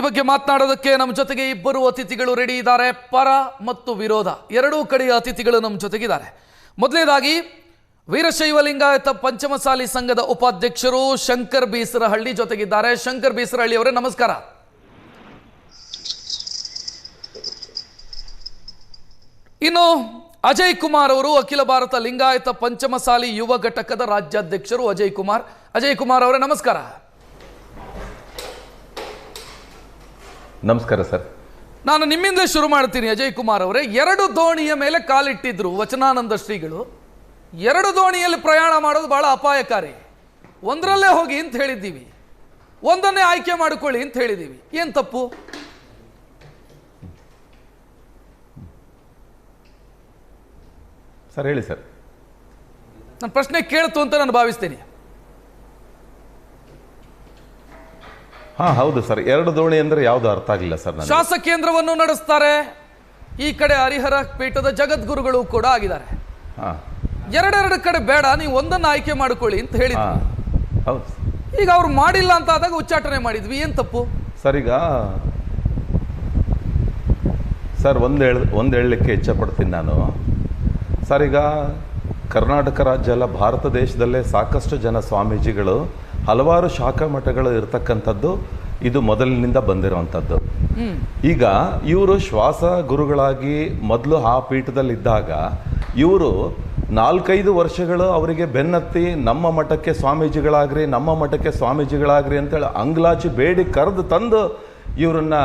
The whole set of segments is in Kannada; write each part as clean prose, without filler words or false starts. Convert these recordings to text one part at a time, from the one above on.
ಬಗ್ಗೆ ಮಾತನಾಡೋದಕ್ಕೆ ನಮ್ಮ ಜೊತೆಗೆ ಇಬ್ಬರು ಅತಿಥಿಗಳು ರೆಡಿ ಇದ್ದಾರೆ. ಪರ ಮತ್ತು ವಿರೋಧ ಎರಡೂ ಕಡೆಯ ಅತಿಥಿಗಳು ನಮ್ಮ ಜೊತೆಗಿದ್ದಾರೆ. ಮೊದಲನೇದಾಗಿ ವೀರಶೈವ ಲಿಂಗಾಯತ ಪಂಚಮಸಾಲಿ ಸಂಘದ ಉಪಾಧ್ಯಕ್ಷರು ಶಂಕರ್ ಬೀಸರಹಳ್ಳಿ ಜೊತೆಗಿದ್ದಾರೆ. ಶಂಕರ್ ಬೀಸರಹಳ್ಳಿ ಅವರೇ ನಮಸ್ಕಾರ. ಇನ್ನು ಅಜಯ್ ಕುಮಾರ್ ಅವರು ಅಖಿಲ ಭಾರತ ಲಿಂಗಾಯತ ಪಂಚಮಸಾಲಿ ಯುವ ಘಟಕದ ರಾಜ್ಯಾಧ್ಯಕ್ಷರು. ಅಜಯ್ ಕುಮಾರ್ ಅವರೇ ನಮಸ್ಕಾರ. ನಮಸ್ಕಾರ ಸರ್. ನಾನು ನಿಮ್ಮಿಂದಲೇ ಶುರು ಮಾಡ್ತೀನಿ. ಅಜಯ್ ಕುಮಾರ್ ಅವರೇ, ಎರಡು ದೋಣಿಯ ಮೇಲೆ ಕಾಲಿಟ್ಟಿದ್ರು ವಚನಾನಂದ ಶ್ರೀಗಳು. ಎರಡು ದೋಣಿಯಲ್ಲಿ ಪ್ರಯಾಣ ಮಾಡೋದು ಬಹಳ ಅಪಾಯಕಾರಿ. ಒಂದರಲ್ಲೇ ಹೋಗಿ ಅಂತ ಹೇಳಿದ್ದೀವಿ, ಒಂದನ್ನೇ ಆಯ್ಕೆ ಮಾಡಿಕೊಳ್ಳಿ ಅಂತ ಹೇಳಿದ್ದೀವಿ. ಏನು ತಪ್ಪು? ಸರ್ ಹೇಳಿ ಸರ್. ನನ್ನ ಪ್ರಶ್ನೆ ಕೇಳ್ತು ಅಂತ ನಾನು ಭಾವಿಸ್ತೇನೆ. ಹೌದು ಸರ್. ಎರಡು ದೋಣಿ ಅಂದ್ರೆ ಯಾವುದು ಅರ್ಥ ಆಗಿಲ್ಲ ಸರ್. ಶಾಸಕ ಕೇಂದ್ರವನ್ನು ನಡೆಸ್ತಾರೆ, ಈ ಕಡೆ ಹರಿಹರ ಪೀಠದ ಜಗದ್ಗುರುಗಳು ಕೂಡ ಆಗಿದ್ದಾರೆ. ಎರಡೆರಡು ಕಡೆ ಬೇಡ, ನೀವು ಒಂದನ್ನು ಆಯ್ಕೆ ಮಾಡಿಕೊಳ್ಳಿ ಅಂತ ಹೇಳಿದ್ವಿ. ಹೌದು. ಈಗ ಅವ್ರು ಮಾಡಿಲ್ಲ ಅಂತ ಆದಾಗ ಉಚ್ಚಾಟನೆ ಮಾಡಿದ್ವಿ. ಏನ್ ತಪ್ಪು ಸರ್? ಈಗ ಸರ್ ಒಂದು ಹೇಳಲಿಕ್ಕೆ ಇಚ್ಛಪಡ್ತೀನಿ ನಾನು. ಸರ್, ಈಗ ಕರ್ನಾಟಕ ರಾಜ್ಯ ಅಲ್ಲ, ಭಾರತ ದೇಶದಲ್ಲೇ ಸಾಕಷ್ಟು ಜನ ಸ್ವಾಮೀಜಿಗಳು, ಹಲವಾರು ಶಾಖಾ ಮಠಗಳು ಇರ್ತಕ್ಕಂಥದ್ದು ಇದು ಮೊದಲಿನಿಂದ ಬಂದಿರುವಂಥದ್ದು. ಈಗ ಇವರು ಶ್ವಾಸ ಗುರುಗಳಾಗಿ ಮೊದಲು ಆ ಪೀಠದಲ್ಲಿದ್ದಾಗ ಇವರು 4-5 ವರ್ಷಗಳು ಅವರಿಗೆ ಬೆನ್ನತ್ತಿ ನಮ್ಮ ಮಠಕ್ಕೆ ಸ್ವಾಮೀಜಿಗಳಾಗ್ರಿ ಅಂತೇಳಿ ಅಂಗ್ಲಾಚಿ ಬೇಡಿ ಕರೆದು ತಂದು ಇವರನ್ನ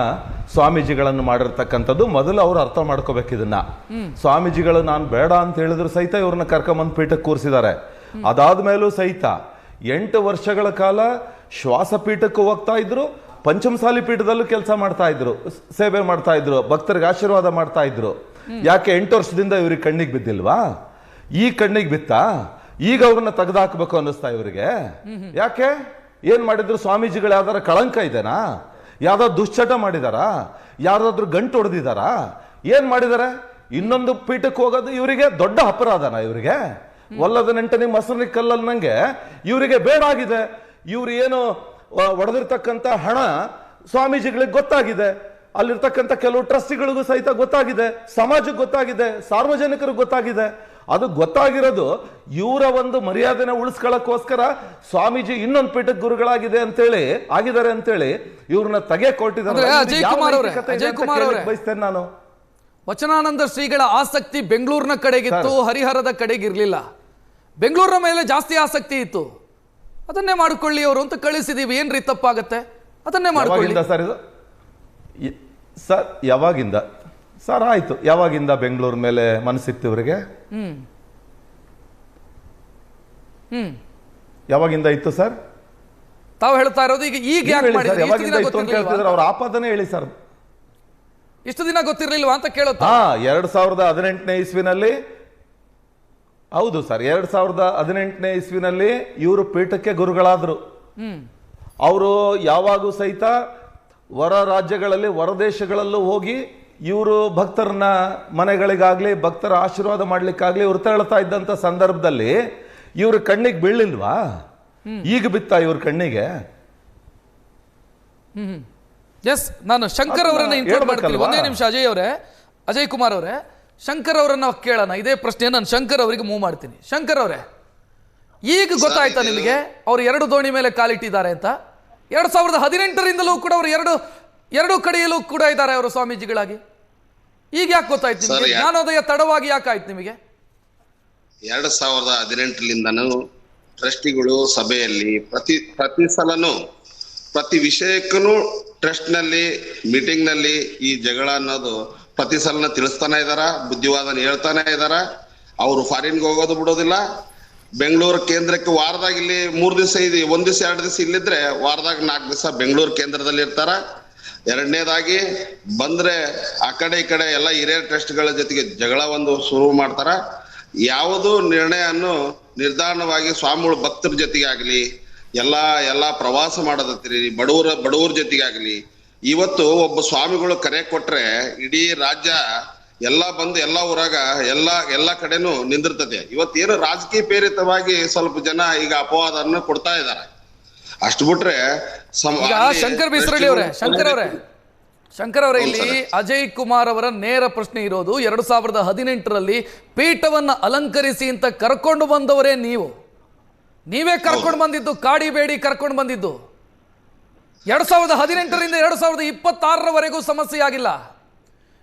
ಸ್ವಾಮೀಜಿಗಳನ್ನು ಮಾಡಿರ್ತಕ್ಕಂಥದ್ದು. ಮೊದಲು ಅವರು ಅರ್ಥ ಮಾಡ್ಕೋಬೇಕು ಇದನ್ನ. ಸ್ವಾಮೀಜಿಗಳು ನಾನು ಬೇಡ ಅಂತ ಹೇಳಿದ್ರು ಸಹಿತ ಇವ್ರನ್ನ ಕರ್ಕೊಂಬಂದು ಪೀಠಕ್ಕೆ ಕೂರಿಸಿದ್ದಾರೆ. ಅದಾದ್ಮೇಲೂ ಸಹಿತ 8 ವರ್ಷಗಳ ಕಾಲ ಶ್ವಾಸಪೀಠಕ್ಕೂ ಹೋಗ್ತಾ ಇದ್ರು, ಪಂಚಮಸಾಲಿ ಪೀಠದಲ್ಲೂ ಕೆಲಸ ಮಾಡ್ತಾ ಇದ್ರು, ಸೇವೆ ಮಾಡ್ತಾ ಇದ್ರು, ಭಕ್ತರಿಗೆ ಆಶೀರ್ವಾದ ಮಾಡ್ತಾ ಇದ್ರು. ಯಾಕೆ 8 ವರ್ಷದಿಂದ ಇವ್ರಿಗೆ ಕಣ್ಣಿಗೆ ಬಿದ್ದಿಲ್ವಾ? ಈ ಕಣ್ಣಿಗೆ ಬಿತ್ತಾ? ಈಗ ಅವ್ರನ್ನ ತೆಗೆದಾಕ್ಬೇಕು ಅನ್ನಿಸ್ತಾ ಇವರಿಗೆ. ಯಾಕೆ? ಏನ್ ಮಾಡಿದ್ರು? ಸ್ವಾಮೀಜಿಗಳು ಯಾವ್ದಾರ ಕಳಂಕ ಇದೆನಾ? ಯಾವ್ದಾದ್ರು ದುಶ್ಚಟ ಮಾಡಿದಾರಾ? ಯಾರಾದ್ರೂ ಗಂಟು ಹೊಡೆದಿದಾರಾ? ಏನ್ ಮಾಡಿದಾರೆ? ಇನ್ನೊಂದು ಪೀಠಕ್ಕೆ ಹೋಗೋದು ಇವರಿಗೆ ದೊಡ್ಡ ಅಪರಾಧನ? ಇವರಿಗೆ ಒಲ್ಲದ ನೆಂಟನಿ ಮೊಸರನಿ ಕಲ್ಲನ್ನಂಗೆ ಇವರಿಗೆ ಬೇಡ ಆಗಿದೆ. ಇವ್ರು ಏನು ಹೊಡೆದಿರ್ತಕ್ಕಂಥ ಹಣ ಸ್ವಾಮೀಜಿಗಳಿಗೆ ಗೊತ್ತಾಗಿದೆ, ಅಲ್ಲಿರ್ತಕ್ಕಂಥ ಕೆಲವು ಟ್ರಸ್ಟಿಗಳಿಗೂ ಸಹಿತ ಗೊತ್ತಾಗಿದೆ, ಸಮಾಜಕ್ಕೆ ಗೊತ್ತಾಗಿದೆ, ಸಾರ್ವಜನಿಕರಿಗೆ ಗೊತ್ತಾಗಿದೆ. ಅದು ಗೊತ್ತಾಗಿರೋದು ಇವರ ಒಂದು ಮರ್ಯಾದೆನ ಉಳಿಸ್ಕೊಳ್ಳೋಕ್ಕೋಸ್ಕರ ಸ್ವಾಮೀಜಿ ಇನ್ನೊಂದು ಪೀಠಕ್ಕೆ ಗುರುಗಳಾಗಿದೆ ಅಂತೇಳಿ ಆಗಿದ್ದಾರೆ ಅಂತೇಳಿ ಇವ್ರನ್ನ ತೆಗೆ ಕೊಟ್ಟಿದ್ದಾರೆ. ಬಯಸ್ತೇನೆ ನಾನು. ವಚನಾನಂದ ಶ್ರೀಗಳ ಆಸಕ್ತಿ ಬೆಂಗಳೂರಿನ ಕಡೆಗಿತ್ತು, ಹರಿಹರದ ಕಡೆಗಿರ್ಲಿಲ್ಲ. ಬೆಂಗಳೂರಿನ ಮೇಲೆ ಜಾಸ್ತಿ ಆಸಕ್ತಿ ಇತ್ತು. ಅದನ್ನೇ ಮಾಡ್ಕೊಳ್ಳಿ ಅವರು ಅಂತ ಕಳಿಸಿದೀವಿ. ಏನ್ರಿ ತಪ್ಪಾಗತ್ತೆ? ಅದನ್ನೇ ಮಾಡ್ಕೊಳ್ಳಿ ಸರ್. ಇದು ಸರ್ ಯಾವಾಗಿಂದ ಸರ್ ಆಯ್ತು? ಯಾವಾಗಿಂದ ಬೆಂಗಳೂರು ಮೇಲೆ ಮನಸ್ಸಿತ್ತು ಇವರಿಗೆ? ಯಾವಾಗಿಂದ ಇತ್ತು ಸರ್? ತಾವು ಹೇಳ್ತಾ ಇರೋದು ಈಗ ಯಾವಾಗಿಂದ ಇತ್ತು ಅಂತ ಹೇಳ್ತಿದ್ರೆ ಅವ್ರ ಆಪಾದನೆ ಹೇಳಿ ಸರ್. ಇಷ್ಟು ದಿನ ಗೊತ್ತಿರ್ಲಿಲ್ವಾ ಅಂತ ಕೇಳುತ್ತಾ? 2018ನೇ ಇಸ್ವಿನಲ್ಲಿ, ಹೌದು ಸರ್, 2018ನೇ ಇಸ್ವಿನಲ್ಲಿ ಇವರು ಪೀಠಕ್ಕೆ ಗುರುಗಳಾದ್ರು. ಅವರು ಯಾವಾಗೂ ಸಹಿತ ಹೊರ ರಾಜ್ಯಗಳಲ್ಲಿ, ಹೊರದೇಶಗಳಲ್ಲೂ ಹೋಗಿ ಇವರು ಭಕ್ತರನ್ನ ಮನೆಗಳಿಗಾಗ್ಲಿ, ಭಕ್ತರ ಆಶೀರ್ವಾದ ಮಾಡ್ಲಿಕ್ಕಾಗ್ಲಿ ಇವ್ರು ತೆರಳ್ತಾ ಇದ್ದಂತ ಸಂದರ್ಭದಲ್ಲಿ ಇವ್ರ ಕಣ್ಣಿಗೆ ಬೀಳಿಲ್ವಾ? ಈಗ ಬಿತ್ತಾ ಇವ್ರ ಕಣ್ಣಿಗೆ? ಎಸ್, ನಾನು ಶಂಕರ್ ಅವರನ್ನ ಇಂಟ್ರೋಡ್ ಮಾಡ್ತೀನಿ. ಒಂದೇ ನಿಮಿಷ ಅಜಯ್ ಕುಮಾರ್ ಅವರೇ, ಶಂಕರ್ ಅವರನ್ನ ಕೇಳೋಣ ಇದೇ ಪ್ರಶ್ನೆ. ನಾನು ಶಂಕರ್ ಅವರಿಗೆ ಮೂವ್ ಮಾಡ್ತೀನಿ. ಶಂಕರ್ ಅವರೇ, ಈಗ ಗೊತ್ತಾಯ್ತಾ ನಿಮಗೆ ಅವ್ರು ಎರಡು ದೋಣಿ ಮೇಲೆ ಕಾಲಿಟ್ಟಿದ್ದಾರೆ ಅಂತ? 2018ರಿಂದಲೂ ಕೂಡ ಅವರು ಎರಡು ಕಡೆಯಲ್ಲೂ ಕೂಡ ಇದ್ದಾರೆ ಅವರು ಸ್ವಾಮೀಜಿಗಳಾಗಿ. ಈಗ ಯಾಕೆ ಗೊತ್ತಾಯ್ತು ನಿಮಗೆ? ಜ್ಞಾನೋದಯ ತಡವಾಗಿ ಯಾಕಾಯ್ತು ನಿಮಗೆ? 2018ಲಿಂದನೂ ಟ್ರಸ್ಟಿಗಳು ಸಭೆಯಲ್ಲಿ ಪ್ರತಿ ಸಲನೂ ಪ್ರತಿ ವಿಷಯಕ್ಕೂ ಟ್ರಸ್ಟ್ ನಲ್ಲಿ ಮೀಟಿಂಗ್ ನಲ್ಲಿ ಈ ಜಗಳ ಅನ್ನೋದು ಪ್ರತಿ ಸಲನ ತಿಳಿಸ್ತಾನೆ ಇದಾರ, ಬುದ್ಧಿವಾದನ ಹೇಳ್ತಾನೆ ಇದಾರ. ಅವರು ಫಾರಿನ್ಗೆ ಹೋಗೋದು ಬಿಡೋದಿಲ್ಲ. ಬೆಂಗಳೂರು ಕೇಂದ್ರಕ್ಕೆ ವಾರದಾಗ ಇಲ್ಲಿ 3 ದಿವಸ 1 ದಿವಸ 2 ದಿವಸ ಇಲ್ಲಿದ್ರೆ ವಾರದಾಗ 4 ದಿವಸ ಬೆಂಗಳೂರು ಕೇಂದ್ರದಲ್ಲಿ ಇರ್ತಾರ. ಎರಡನೇದಾಗಿ ಬಂದ್ರೆ ಆ ಕಡೆ ಈ ಕಡೆ ಎಲ್ಲ ಹಿರಿಯರ ಟ್ರಸ್ಟ್ಗಳ ಜೊತೆಗೆ ಜಗಳ ಶುರು ಮಾಡ್ತಾರ. ಯಾವುದು ನಿರ್ಣಯವನ್ನು ನಿರ್ಧಾರಣವಾಗಿ ಸ್ವಾಮಿಗಳು ಭಕ್ತರ ಜೊತೆಗೆ ಆಗ್ಲಿ, ಎಲ್ಲಾ ಪ್ರವಾಸ ಮಾಡೋದತ್ತೀರಿ, ಬಡವರ ಜೊತೆಗೆ ಆಗ್ಲಿ, ಇವತ್ತು ಒಬ್ಬ ಸ್ವಾಮಿಗಳು ಕರೆ ಕೊಟ್ರೆ ಇಡೀ ರಾಜ್ಯ ಎಲ್ಲ ಬಂದು ಎಲ್ಲ ಊರಾಗ ಎಲ್ಲ ಕಡೆನೂ ನಿಂದಿರ್ತದೆ. ಇವತ್ತೇನು ರಾಜಕೀಯ ಪ್ರೇರಿತವಾಗಿ ಸ್ವಲ್ಪ ಜನ ಈಗ ಅಪವಾದವನ್ನು ಕೊಡ್ತಾ ಇದ್ದಾರೆ. ಅಷ್ಟು ಬಿಟ್ರೆ ಈಗ ಶಂಕರ್ ಬಿಸ್ರಳ್ಳಿ ಅವರೇ, ಶಂಕರ್ ಅವರೇ ಇಲ್ಲಿ ಅಜಯ್ ಕುಮಾರ್ ಅವರ ನೇರ ಪ್ರಶ್ನೆ ಇರೋದು 2018ರಲ್ಲಿ ಪೀಠವನ್ನ ಅಲಂಕರಿಸಿ ಅಂತ ಕರ್ಕೊಂಡು ಬಂದವರೇ ನೀವೇ ಕರ್ಕೊಂಡು ಬಂದಿದ್ದು, ಕಾಡಿ ಬೇಡಿ ಕರ್ಕೊಂಡು ಬಂದಿದ್ದು. 2018ರಿಂದ 2026ರವರೆಗೂ ಸಮಸ್ಯೆ ಆಗಿಲ್ಲ.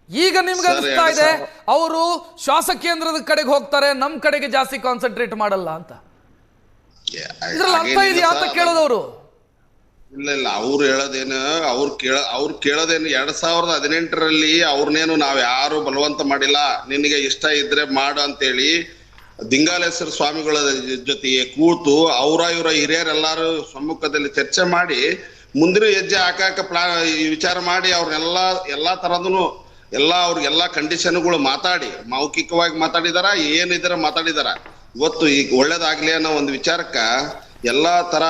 ಈಗ ನಿಮ್ಗೆ ಅನಿಸ್ತಾ ಇದೆ ಅವರು ಶ್ವಾಸ ಕೇಂದ್ರದ ಕಡೆಗೆ ಹೋಗ್ತಾರೆ, ನಮ್ ಕಡೆಗೆ ಜಾಸ್ತಿ ಕಾನ್ಸಂಟ್ರೇಟ್ ಮಾಡಲ್ಲ ಅಂತ. ಇದ್ರಲ್ಲಿ ಅರ್ಥ ಇದೆಯಾ ಅಂತ ಕೇಳೋದವರು. ಇಲ್ಲ ಅವ್ರು ಹೇಳೋದೇನು, ಅವ್ರು ಕೇಳೋದೇನು 2018ರಲ್ಲಿ ಅವ್ರನ್ನೇನು ನಾವ್ ಯಾರು ಬಲವಂತ ಮಾಡಿಲ್ಲ, ನಿನಗೆ ಇಷ್ಟ ಇದ್ರೆ ಮಾಡು ಅಂತೇಳಿ ದಿಂಗಾಲೇಶ್ವರ ಸ್ವಾಮಿಗಳ ಜೊತೆಗೆ ಕೂತು ಇವರ ಹಿರಿಯರೆಲ್ಲಾರು ಸಮ್ಮುಖದಲ್ಲಿ ಚರ್ಚೆ ಮಾಡಿ ಮುಂದಿನ ಹೆಜ್ಜೆ ಹಾಕಾಕ ವಿಚಾರ ಮಾಡಿ ಎಲ್ಲಾ ತರದನು ಅವ್ರಿಗೆಲ್ಲಾ ಕಂಡೀಷನ್ಗಳು ಮಾತಾಡಿ ಮೌಖಿಕವಾಗಿ ಮಾತಾಡಿದಾರ, ಏನಿದಾರ ಮಾತಾಡಿದಾರ. ಇವತ್ತು ಈಗ ಒಳ್ಳೇದಾಗ್ಲಿ ಅನ್ನೋ ಒಂದು ವಿಚಾರಕ್ಕ ಎಲ್ಲಾ ತರ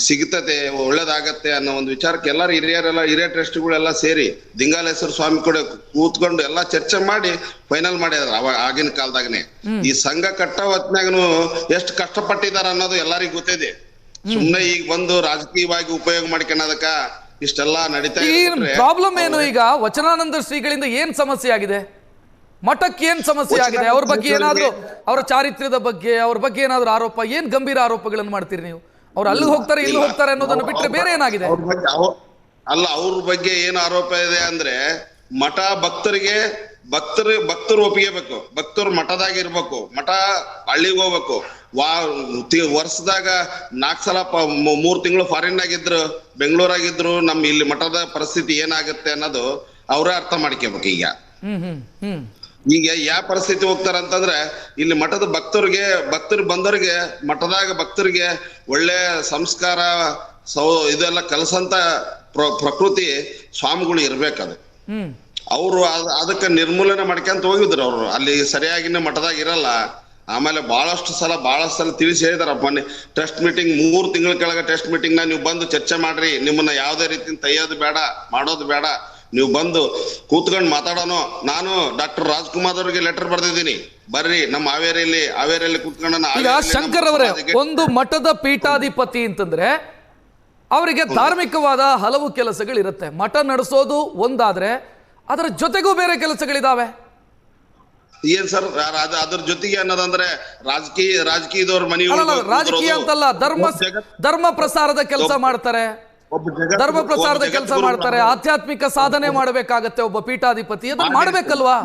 ಸಿಗ್ತತೆ, ಒಳ್ಳೇದಾಗತ್ತೆ ಅನ್ನೋ ಒಂದು ವಿಚಾರಕ್ಕೆ ಎಲ್ಲಾರು ಹಿರಿಯ ಟ್ರಸ್ಟಿಗಳೆಲ್ಲ ಸೇರಿ ದಿಂಗಾಲೇಶ್ವರ ಸ್ವಾಮಿ ಕೂಡ ಕೂತ್ಕೊಂಡು ಎಲ್ಲಾ ಚರ್ಚೆ ಮಾಡಿ ಫೈನಲ್ ಮಾಡಿದಾರ. ಆಗಿನ ಕಾಲದಾಗನೆ ಈ ಸಂಘ ಕಟ್ಟ ಹೊತ್ನಾಗನು ಎಷ್ಟು ಕಷ್ಟಪಟ್ಟಿದಾರ ಅನ್ನೋದು ಎಲ್ಲರಿಗೂ ಗೊತ್ತಿದೆ. ಸುಮ್ನೆ ಈಗ ಬಂದು ರಾಜಕೀಯವಾಗಿ ಉಪಯೋಗ ಮಾಡ್ಕೊಳ್ಳೋದಕ್ಕ ಇಷ್ಟೆಲ್ಲಾ ನಡೀತಾ ಇದೆ. ಪ್ರಾಬ್ಲಮ್ ಏನು? ಈಗ ವಚನಾನಂದ ಶ್ರೀಗಳಿಂದ ಏನ್ ಸಮಸ್ಯೆ ಆಗಿದೆ? ಮಠಕ್ಕೆ ಏನ್ ಸಮಸ್ಯೆ ಆಗಿದೆ? ಅವ್ರ ಬಗ್ಗೆ ಏನಾದ್ರು, ಅವರ ಚಾರಿತ್ರ್ಯದ ಬಗ್ಗೆ, ಅವ್ರ ಬಗ್ಗೆ ಏನಾದ್ರು ಆರೋಪ, ಏನ್ ಗಂಭೀರ ಆರೋಪಗಳನ್ನು ಮಾಡ್ತೀರಿ ನೀವು? ಅವ್ರು ಅಲ್ಲಿ ಹೋಗ್ತಾರೆ ಇಲ್ಲಿ ಹೋಗ್ತಾರೆ ಅನ್ನೋದನ್ನ ಬಿಟ್ಟರೆ ಬೇರೆ ಏನಾಗಿದೆ? ಅಲ್ಲ, ಅವ್ರ ಬಗ್ಗೆ ಏನ್ ಆರೋಪ ಇದೆ ಅಂದ್ರೆ ಮಠ ಭಕ್ತರು ಒಪ್ಪಿಗೆ ಬೇಕು, ಭಕ್ತರು ಮಠದಾಗ ಇರ್ಬೇಕು, ಮಠ ಹಳ್ಳಿಗೆ ಹೋಗ್ಬೇಕು. ವರ್ಷದಾಗ 4 ಸಲ 3 ತಿಂಗಳು ಫಾರಿನ್ ಆಗಿದ್ರು, ಬೆಂಗಳೂರಾಗಿದ್ರು, ನಮ್ ಇಲ್ಲಿ ಮಠದ ಪರಿಸ್ಥಿತಿ ಏನಾಗುತ್ತೆ ಅನ್ನೋದು ಅವರೇ ಅರ್ಥ ಮಾಡ್ಕೋಬೇಕು. ಈಗ ಯಾವ ಪರಿಸ್ಥಿತಿ ಹೋಗ್ತಾರ ಅಂತಂದ್ರೆ ಇಲ್ಲಿ ಮಠದ ಭಕ್ತರು ಬಂದವ್ರಿಗೆ, ಮಠದಾಗ ಭಕ್ತರಿಗೆ ಒಳ್ಳೆ ಸಂಸ್ಕಾರ ಇದೆಲ್ಲ ಕಲಸಂತ ಪ್ರಕೃತಿ ಸ್ವಾಮಿಗಳು ಇರ್ಬೇಕದು. ಅವರು ಅದಕ್ಕೆ ನಿರ್ಮೂಲನೆ ಮಾಡ್ಕೊಂತ ಹೋಗಿದ್ರು. ಅವ್ರು ಅಲ್ಲಿ ಸರಿಯಾಗಿನ ಮಠದಾಗ ಇರಲ್ಲ. ಆಮೇಲೆ ಬಹಳಷ್ಟು ಸಲ ತಿಳಿಸಿ ಹೇಳಿದಾರ. ಮೊನ್ನೆ ಟೆಸ್ಟ್ ಮೀಟಿಂಗ್ 3 ತಿಂಗಳ ಕೆಳಗೆ ಟೆಸ್ಟ್ ಮೀಟಿಂಗ್ ನ ನೀವು ಬಂದು ಚರ್ಚೆ ಮಾಡ್ರಿ, ನಿಮ್ಮನ್ನ ಯಾವ್ದೇ ರೀತಿ ತೆಯ್ಯೋದು ಬೇಡ, ಮಾಡೋದು ಬೇಡ, ನೀವು ಬಂದು ಕೂತ್ಕೊಂಡು ಮಾತಾಡೋಣ. ನಾನು ಡಾಕ್ಟರ್ ರಾಜ್ಕುಮಾರ್ ಅವರಿಗೆ ಲೆಟರ್ ಬರ್ದಿದ್ದೀನಿ, ಬರ್ರಿ ನಮ್ಮ ಹಾವೇರಿಯಲ್ಲಿ ಕೂತ್ಕೊಂಡು. ಈಗ ಶಂಕರ್ ಅವರೇ, ಒಂದು ಮಠದ ಪೀಠಾಧಿಪತಿ ಅಂತಂದ್ರೆ ಅವರಿಗೆ ಧಾರ್ಮಿಕವಾದ ಹಲವು ಕೆಲಸಗಳಿರುತ್ತೆ. ಮಠ ನಡೆಸೋದು ಒಂದಾದ್ರೆ ಅದರ ಜೊತೆಗೂ ಬೇರೆ ಕೆಲಸಗಳಿದಾವೆ. ಏನ್ ಸರ್ ಅದ್ರ ಜೊತೆಗೆ ಅನ್ನೋದಂದ್ರೆ ರಾಜಕೀಯದವ್ರ ಮನೆ ರಾಜಕೀಯ ಅಂತಲ್ಲ, ಧರ್ಮ ಪ್ರಸಾರದ ಕೆಲಸ ಮಾಡ್ತಾರೆ, ಆಧ್ಯಾತ್ಮಿಕ ಸಾಧನೆ ಮಾಡಬೇಕಾಗತ್ತೆ ಒಬ್ಬ ಪೀಠಾಧಿಪತಿ. ಅದನ್ನ ಮಾಡ್ಬೇಕಲ್ವಾ?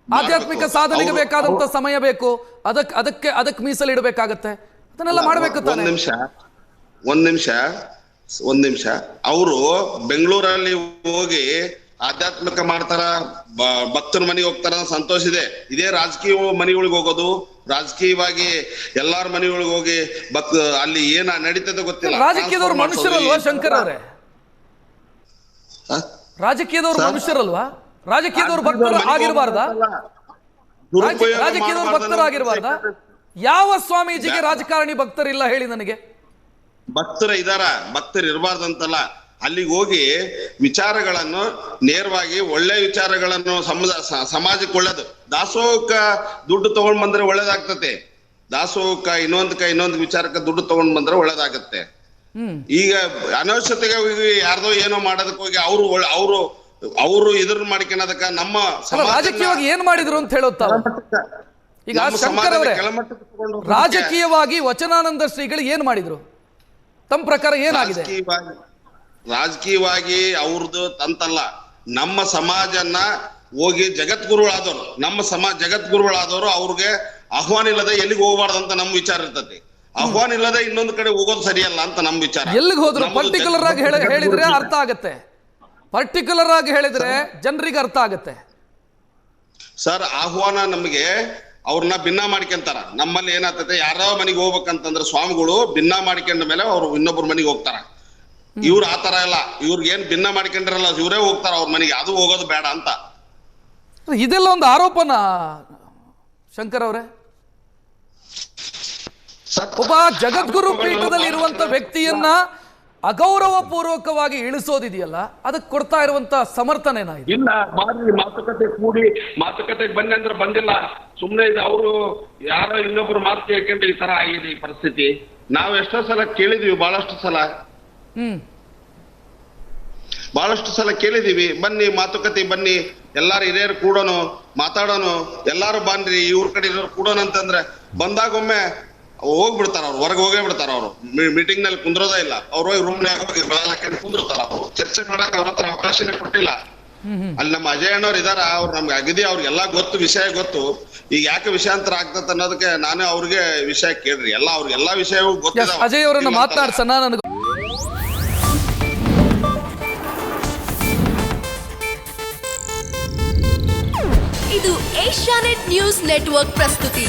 ಆಧ್ಯಾತ್ಮಿಕ ಸಾಧನೆಗೆ ಬೇಕಾದಂತ ಸಮಯ ಬೇಕು, ಅದಕ್ಕೆ ಮೀಸಲಿಡಬೇಕಾಗತ್ತೆ, ಅದನ್ನೆಲ್ಲ ಮಾಡ್ಬೇಕು ತಾನೆ. ಒಂದ್ ನಿಮಿಷ ಅವರು ಬೆಂಗಳೂರಲ್ಲಿ ಹೋಗಿ ಆಧ್ಯಾತ್ಮಿಕ ಮಾಡ್ತಾರ, ಭಕ್ತರ ಮನೆಗೆ ಹೋಗ್ತಾರ, ಸಂತೋಷ ಇದೆ. ಇದೇ ರಾಜಕೀಯ ಮನೆಗಳಿಗೆ ಹೋಗೋದು, ರಾಜಕೀಯವಾಗಿ ಎಲ್ಲಾರ ಮನೆಗಳಿಗೆ ಹೋಗಿ ಅಲ್ಲಿ ಏನ ನಡೀತದೆ ಗೊತ್ತಿಲ್ಲ. ರಾಜಕೀಯದವ್ರು ಮನುಷ್ಯರಲ್ವಾ ಶಂಕರ್ ಅವರೇ? ರಾಜಕೀಯದವ್ರು ಮನುಷ್ಯರಲ್ವಾ? ರಾಜಕೀಯದವ್ರು ಭಕ್ತರು ಆಗಿರಬಾರ್ದಾ? ರಾಜಕೀಯದವ್ರು ಭಕ್ತರು ಆಗಿರಬಾರ್ದಾ? ಯಾವ ಸ್ವಾಮೀಜಿಗೆ ರಾಜಕಾರಣಿ ಭಕ್ತರಿಲ್ಲ ಹೇಳಿ ನನಗೆ? ಭಕ್ತರು ಇದಾರ, ಭಕ್ತರು ಇರಬಾರ್ದಂತಲ್ಲ. ಅಲ್ಲಿಗೆ ಹೋಗಿ ವಿಚಾರಗಳನ್ನು ನೇರವಾಗಿ ಒಳ್ಳೆ ವಿಚಾರಗಳನ್ನು ಸಮಾಜಕ್ಕೆ ಒಳ್ಳೇದು. ದಾಸೋಹಕ್ಕ ದುಡ್ಡು ತಗೊಂಡ್ ಬಂದ್ರೆ ಒಳ್ಳೇದಾಗ್ತತೆ. ದಾಸೋಹಕ್ಕ ಇನ್ನೊಂದು ವಿಚಾರಕ್ಕೆ ದುಡ್ಡು ತಗೊಂಡ್ ಬಂದ್ರೆ ಒಳ್ಳೇದಾಗತ್ತೆ. ಈಗ ಅನವಶ್ಯತೆಗೆ ಯಾರ್ದೋ ಏನೋ ಮಾಡೋದಕ್ಕೆ ಹೋಗಿ ಅವರು ಇದ್ರ ಮಾಡ್ಕೊಳದಕ್ಕ ನಮ್ಮ ರಾಜಕೀಯವಾಗಿ ಏನ್ ಮಾಡಿದ್ರು ಅಂತ ಹೇಳುತ್ತಾ? ಈಗ ಶಂಕರ್ ಅವರೇ, ರಾಜಕೀಯವಾಗಿ ವಚನಾನಂದ ಶ್ರೀಗಳು ಏನ್ ಮಾಡಿದ್ರು ತಮ್ಮ ಪ್ರಕಾರ? ಏನಾಗಿದೆ ರಾಜಕೀಯವಾಗಿ? ಅವ್ರದ್ದು ತಂತಲ್ಲ, ನಮ್ಮ ಸಮಾಜನ್ನ ಹೋಗಿ ಜಗದ್ಗುರುಗಳಾದವ್ರು, ನಮ್ಮ ಜಗದ್ಗುರುಗಳಾದವರು ಅವ್ರಿಗೆ ಆಹ್ವಾನ ಇಲ್ಲದೆ ಎಲ್ಲಿಗೆ ಹೋಗಬಾರ್ದಂತ ನಮ್ ವಿಚಾರ ಇರ್ತತಿ. ಆಹ್ವಾನ ಇಲ್ಲದೆ ಇನ್ನೊಂದು ಕಡೆ ಹೋಗೋದು ಸರಿಯಲ್ಲ ಅಂತ ನಮ್ ವಿಚಾರ. ಎಲ್ಲಿಗೆ ಹೋದ್ರು ಪರ್ಟಿಕ್ಯುಲರ್ ಆಗಿ ಹೇಳಿದ್ರೆ ಅರ್ಥ ಆಗತ್ತೆ, ಪರ್ಟಿಕ್ಯುಲರ್ ಆಗಿ ಹೇಳಿದ್ರೆ ಜನರಿಗೆ ಅರ್ಥ ಆಗತ್ತೆ. ಸರ್, ಆಹ್ವಾನ ನಮಗೆ ಅವ್ರನ್ನ ಭಿನ್ನ ಮಾಡ್ಕೊಂತಾರ. ನಮ್ಮಲ್ಲಿ ಏನಾಗ್ತದೆ, ಯಾರೋ ಮನೆಗೆ ಹೋಗ್ಬೇಕಂತಂದ್ರೆ ಸ್ವಾಮಿಗಳು ಭಿನ್ನ ಮಾಡ್ಕೊಂಡ ಮೇಲೆ ಅವ್ರು ಇನ್ನೊಬ್ಬರ ಮನೆಗೆ ಹೋಗ್ತಾರ. ಇವ್ರು ಆತರ ಇಲ್ಲ, ಇವ್ರಿಗೆ ಏನ್ ಭಿನ್ನ ಮಾಡ್ಕೊಂಡ್ರಲ್ಲ ಇವರೇ ಹೋಗ್ತಾರ ಅವ್ರ ಮನೆಗೆ, ಅದು ಹೋಗೋದು ಬೇಡ ಅಂತ. ಇದೆಲ್ಲ ಒಂದು ಆರೋಪನ ಶಂಕರ್ ಅವರೇ? ಒಬ್ಬ ಜಗದ್ಗುರು ಪೀಠದಲ್ಲಿ ಇರುವಂತ ವ್ಯಕ್ತಿಯನ್ನ ಅಗೌರವ ಪೂರ್ವಕವಾಗಿ ಇಳಿಸೋದಿದೆಯಲ್ಲ ಅದಕ್ಕೆ ಕೊಡ್ತಾ ಇರುವಂತ ಸಮರ್ಥನೆನಾ ಇದು? ಇಲ್ಲ, ಬಾರಿ ಮಾತುಕತೆ ಕೂಡಿ ಮಾತುಕತೆಗೆ ಬನ್ನಿ ಅಂದ್ರೆ ಬಂದಿಲ್ಲ. ಸುಮ್ಮನೆ ಇದು ಅವರು ಯಾರೋ ಇನ್ನೊಬ್ರು ಮಾತು ಕೇಳ್ಕೊಂಡು ಈ ತರ ಆಗಿದೆ ಈ ಪರಿಸ್ಥಿತಿ. ನಾವು ಎಷ್ಟೋ ಸಲ ಕೇಳಿದೀವಿ, ಬಹಳಷ್ಟು ಸಲ ಕೇಳಿದೀವಿ, ಬನ್ನಿ ಮಾತುಕತೆ ಬನ್ನಿ, ಎಲ್ಲಾರು ಹಿರಿಯರು ಕೂಡೋನು ಮಾತಾಡೋನು, ಎಲ್ಲಾರು ಬನ್ರಿ ಇವ್ರ ಕಡೆ ಇರೋರು ಕೂಡೋಣ ಅಂತಂದ್ರೆ ಬಂದಾಗೊಮ್ಮೆ ಹೋಗ್ಬಿಡ್ತಾರ ಅವ್ರು, ಹೊರಗೆ ಹೋಗೇ ಬಿಡ್ತಾರ ಅವ್ರು. ಮೀಟಿಂಗ್ ನಲ್ಲಿ ಕುಂದ್ರೋದೇ ಇಲ್ಲ, ಅವ್ರು ಹೋಗಿ ರೂಮ್ ಕುಂದಿರ್ತಾರ. ಅವ್ರು ಚರ್ಚೆ ಮಾಡಕ್ ಅವ್ರ ಹತ್ರ ಅವಕಾಶನೇ ಕೊಟ್ಟಿಲ್ಲ. ಅಲ್ಲಿ ನಮ್ಮ ಅಜಯ್ ಅಣ್ಣವ್ರು ಇದಾರ, ಅವ್ರು ನಮ್ಗೆ ಅಗದಿ ಅವ್ರಿಗೆಲ್ಲಾ ಗೊತ್ತು, ವಿಷಯ ಗೊತ್ತು. ಈಗ ಯಾಕೆ ವಿಷಯಾಂತರ ಆಗ್ತದೆ ಅನ್ನೋದಕ್ಕೆ ನಾನೇ ಅವ್ರಿಗೆ ವಿಷಯ ಕೇಳ್ರಿ, ಅವ್ರಿಗೆಲ್ಲಾ ವಿಷಯವೂ ಗೊತ್ತಿದೆ. ಅಜಯ್ ಅವರನ್ನ ಮಾತನಾಡ್ಸೋಣ. ನನಗೆ ಇದು ಏಷ್ಯಾನೆಟ್ ನ್ಯೂಸ್ ನೆಟ್ವರ್ಕ್ ಪ್ರಸ್ತುತಿ.